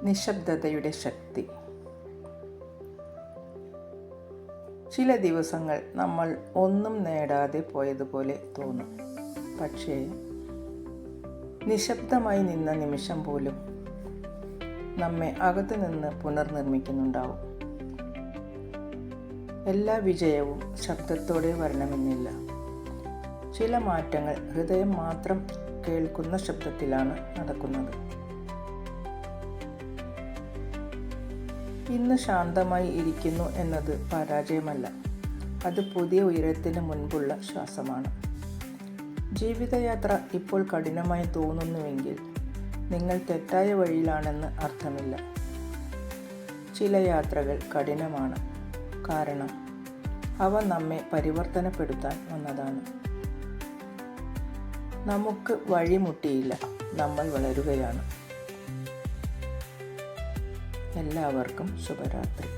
നിശബ്ദതയുടെ ശക്തി. ചില ദിവസങ്ങൾ നമ്മൾ ഒന്നും നേടാതെ പോയതുപോലെ തോന്നും. പക്ഷേ നിശബ്ദമായി നിന്ന നിമിഷം പോലും നമ്മെ അകത്തു നിന്ന് പുനർനിർമ്മിക്കുന്നുണ്ടാവും. എല്ലാ വിജയവും ശബ്ദത്തോടെ വരണമെന്നില്ല. ചില മാറ്റങ്ങൾ ഹൃദയം മാത്രം കേൾക്കുന്ന ശബ്ദത്തിലാണ് നടക്കുന്നത്. ഇന്ന് ശാന്തമായി ഇരിക്കുന്നു എന്നത് പരാജയമല്ല, അത് പുതിയ ഉയരത്തിന് മുൻപുള്ള ശ്വാസമാണ്. ജീവിതയാത്ര ഇപ്പോൾ കഠിനമായി തോന്നുന്നുവെങ്കിൽ നിങ്ങൾ തെറ്റായ വഴിയിലാണെന്ന് അർത്ഥമില്ല. ചില യാത്രകൾ കഠിനമാണ്, കാരണം അവ നമ്മെ പരിവർത്തനപ്പെടുത്താൻ വന്നതാണ്. നമുക്ക് വഴിമുട്ടിയില്ല, നമ്മൾ വളരുകയാണ്. എല്ലാവർക്കും ശുഭരാത്രി.